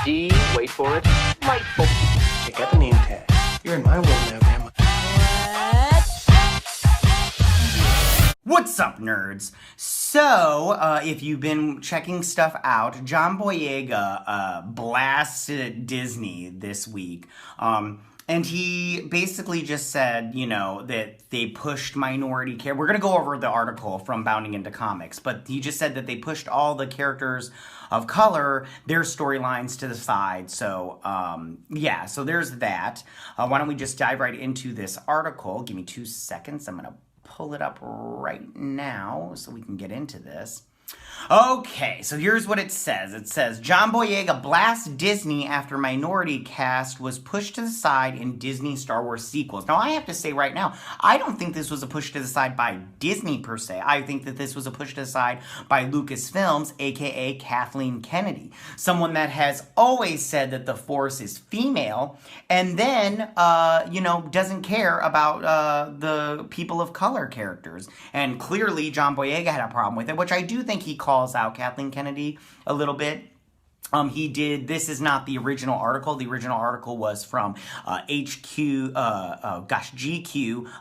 D, wait for it, delightful. Check out the name tag. You're in my world now, Grandma. What's up, nerds? So, if you've been checking stuff out, John Boyega blasted Disney this week. And he basically just said, you know, that they pushed minority care. We're going to go over the article from Bounding Into Comics, but he just said that they pushed all the characters of color, their storylines to the side. So, yeah, so there's that. Why don't we just dive right into this article? Give me 2 seconds. I'm going to pull it up right now so we can get into this. Okay, so here's what it says. It says, John Boyega blasts Disney after minority cast was pushed to the side in Disney Star Wars sequels. Now, I have to say right now, I don't think this was a push to the side by Disney per se. I think that this was a push to the side by Lucasfilms, aka Kathleen Kennedy. Someone that has always said that the Force is female, and then, you know, doesn't care about the people of color characters. And clearly, John Boyega had a problem with it, which I do think he calls out Kathleen Kennedy a little bit. He did, this is not the original article. The original article was from GEEK,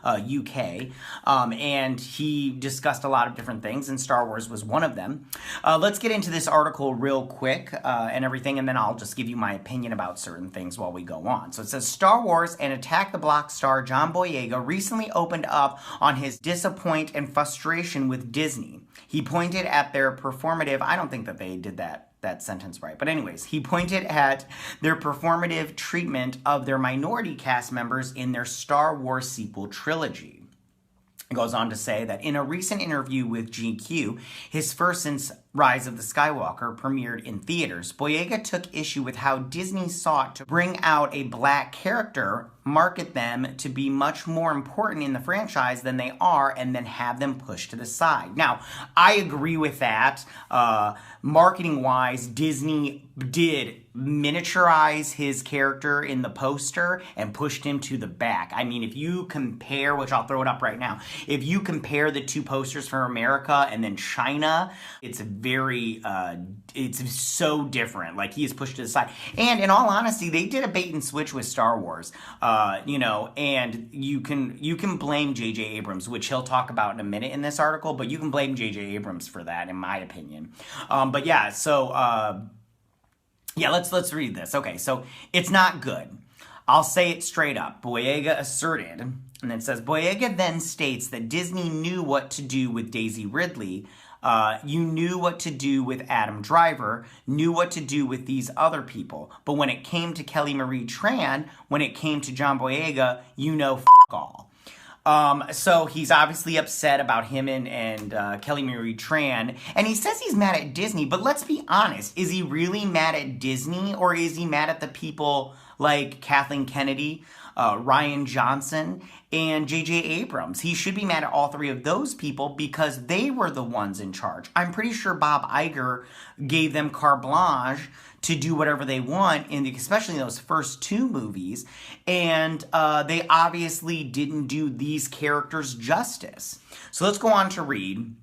UK, and he discussed a lot of different things, and Star Wars was one of them. Let's get into this article real quick and everything, and then I'll just give you my opinion about certain things while we go on. So it says, Star Wars and Attack the Block star John Boyega recently opened up on his disappointment and frustration with Disney. He pointed at their performative, I don't think that they did that sentence right. But anyways, he pointed at their performative treatment of their minority cast members in their Star Wars sequel trilogy. It goes on to say that in a recent interview with GQ, his first since Rise of the Skywalker premiered in theaters, Boyega took issue with how Disney sought to bring out a black character, market them to be much more important in the franchise than they are, and then have them pushed to the side. Now, I agree with that. Marketing-wise, Disney did miniaturize his character in the poster and pushed him to the back. I mean, if you compare, which I'll throw it up right now, if you compare the two posters for America and then China, it's very, it's so different. Like, he is pushed to the side. And in all honesty, they did a bait and switch with Star Wars, you know, and you can blame J.J. Abrams, which he'll talk about in a minute in this article, but you can blame J.J. Abrams for that, in my opinion. But yeah, so, yeah, let's read this. Okay, so it's not good. I'll say it straight up. Boyega asserted, and it says, Boyega then states that Disney knew what to do with Daisy Ridley. You knew what to do with Adam Driver, knew what to do with these other people. But when it came to Kelly Marie Tran, when it came to John Boyega, you know, f*** all. So he's obviously upset about him and Kelly Marie Tran, and he says he's mad at Disney, but let's be honest, is he really mad at Disney, or is he mad at the people like Kathleen Kennedy, Rian Johnson, and J.J. Abrams? He should be mad at all three of those people because they were the ones in charge. I'm pretty sure Bob Iger gave them carte blanche to do whatever they want, especially in those first two movies, and they obviously didn't do these characters justice. So let's go on to read.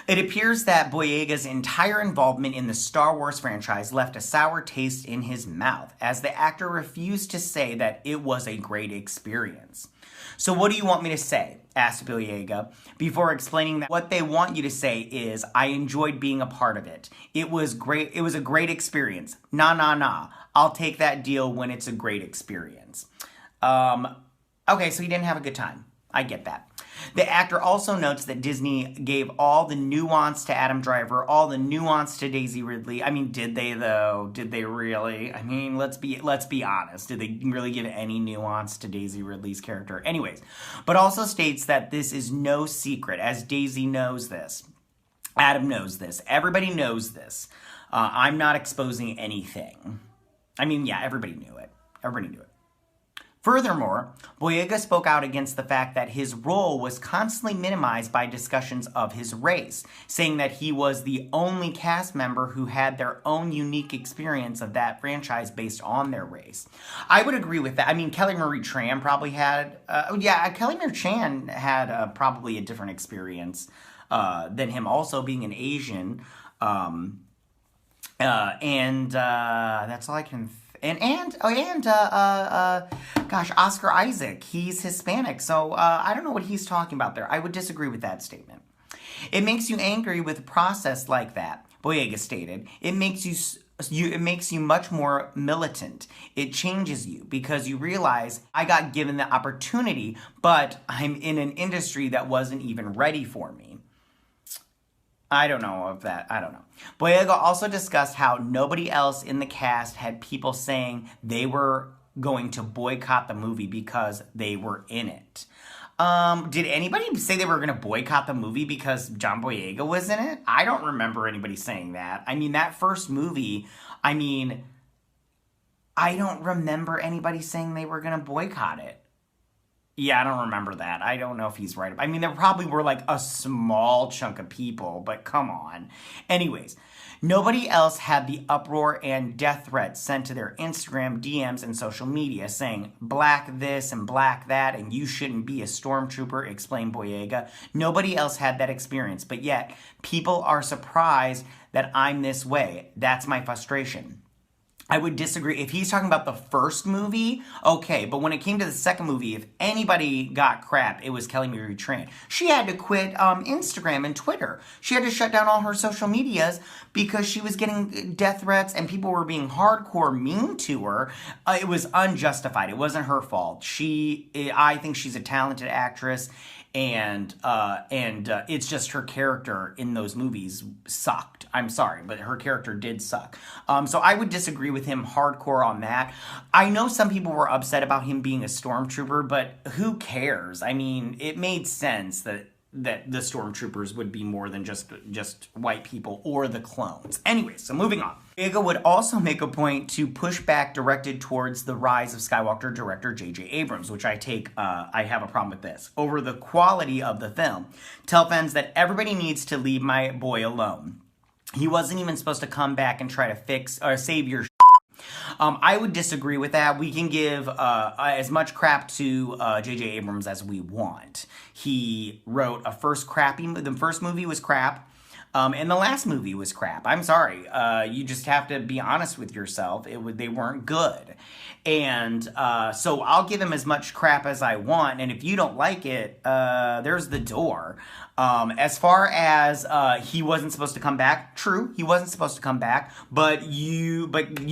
It appears that Boyega's entire involvement in the Star Wars franchise left a sour taste in his mouth, as the actor refused to say that it was a great experience. So what do you want me to say? Asked Boyega, before explaining that what they want you to say is, I enjoyed being a part of it. It was great. It was a great experience. Nah. I'll take that deal when it's a great experience. Okay, so he didn't have a good time. I get that. The actor also notes that Disney gave all the nuance to Adam Driver, all the nuance to Daisy Ridley. I mean, did they though? Did they really? I mean, let's be honest. Did they really give any nuance to Daisy Ridley's character? Anyways, but also states that this is no secret, as Daisy knows this. Adam knows this. Everybody knows this. I'm not exposing anything. I mean, yeah, everybody knew it. Everybody knew it. Furthermore, Boyega spoke out against the fact that his role was constantly minimized by discussions of his race, saying that he was the only cast member who had their own unique experience of that franchise based on their race. I would agree with that. I mean, Kelly Marie Tran probably had, Kelly Marie Tran had probably a different experience than him, also being an Asian. That's all I can. Gosh, Oscar Isaac. He's Hispanic, so I don't know what he's talking about there. I would disagree with that statement. It makes you angry with a process like that, Boyega stated. It makes you much more militant. It changes you because you realize I got given the opportunity, but I'm in an industry that wasn't even ready for me. I don't know of that. I don't know. Boyega also discussed how nobody else in the cast had people saying they were going to boycott the movie because they were in it. Did anybody say they were going to boycott the movie because John Boyega was in it? I don't remember anybody saying that. I mean, that first movie, I don't remember anybody saying they were going to boycott it. Yeah, I don't remember that. I don't know if he's right. I mean, there probably were like a small chunk of people, but come on. Anyways, nobody else had the uproar and death threats sent to their Instagram DMs and social media saying, black this and black that, and you shouldn't be a stormtrooper, explained Boyega. Nobody else had that experience, but yet people are surprised that I'm this way. That's my frustration. I would disagree. If he's talking about the first movie, okay. But when it came to the second movie, if anybody got crap, it was Kelly Marie Tran. She had to quit Instagram and Twitter. She had to shut down all her social medias because she was getting death threats and people were being hardcore mean to her. It was unjustified. It wasn't her fault. I think she's a talented actress. And it's just her character in those movies sucked. I'm sorry, but her character did suck. So I would disagree with him hardcore on that. I know some people were upset about him being a stormtrooper, but who cares? I mean, it made sense that the stormtroopers would be more than just white people or the clones. Anyways, so moving on. Boyega would also make a point to push back directed towards the Rise of Skywalker director J.J. Abrams, which I have a problem with this, over the quality of the film. Tell fans that everybody needs to leave my boy alone. He wasn't even supposed to come back and try to fix or save your I would disagree with that. We can give as much crap to J.J. Abrams as we want. He wrote the first movie was crap, and the last movie was crap. I'm sorry. You just have to be honest with yourself. They weren't good. And so I'll give him as much crap as I want, and if you don't like it, there's the door. As far as he wasn't supposed to come back, true, he wasn't supposed to come back, but you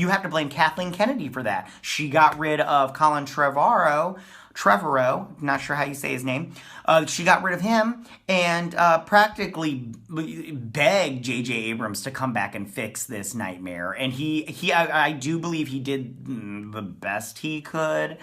have to blame Kathleen Kennedy for that. She got rid of Colin Trevorrow, not sure how you say his name. She got rid of him and practically begged J.J. Abrams to come back and fix this nightmare. And I do believe he did the best he could.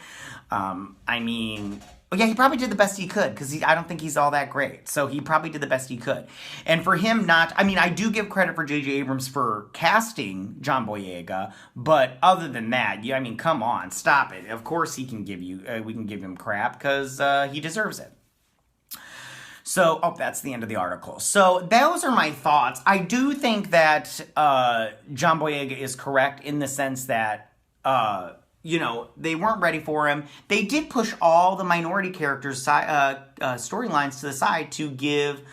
Yeah, he probably did the best he could because I don't think he's all that great. So he probably did the best he could. And for him I do give credit for J.J. Abrams for casting John Boyega, but other than that, come on, stop it. Of course we can give him crap because he deserves it. So, that's the end of the article. So those are my thoughts. I do think that John Boyega is correct in the sense that they weren't ready for him. They did push all the minority characters' storylines to the side to give,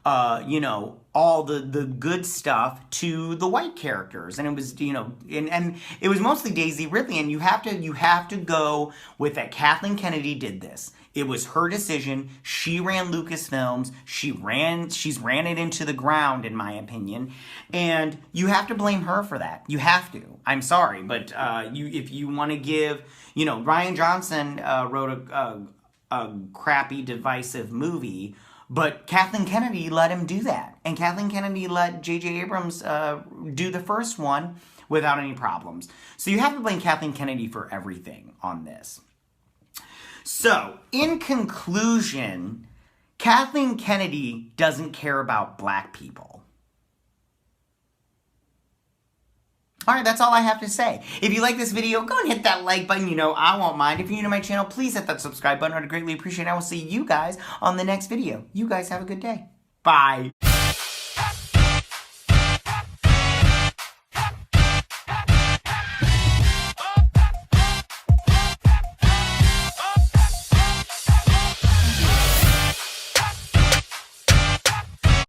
all the good stuff to the white characters. And it was, and it was mostly Daisy Ridley. And you have to go with that. Kathleen Kennedy did this. It was her decision. She ran Lucasfilms. She's ran it into the ground, in my opinion. And you have to blame her for that. You have to. I'm sorry, but if you want to give, Rian Johnson wrote a crappy, divisive movie, but Kathleen Kennedy let him do that. And Kathleen Kennedy let J.J. Abrams do the first one without any problems. So you have to blame Kathleen Kennedy for everything on this. So, in conclusion, Kathleen Kennedy doesn't care about black people. Alright, that's all I have to say. If you like this video, go and hit that like button. I won't mind. If you're new to my channel, please hit that subscribe button. I'd greatly appreciate it. I will see you guys on the next video. You guys have a good day. Bye.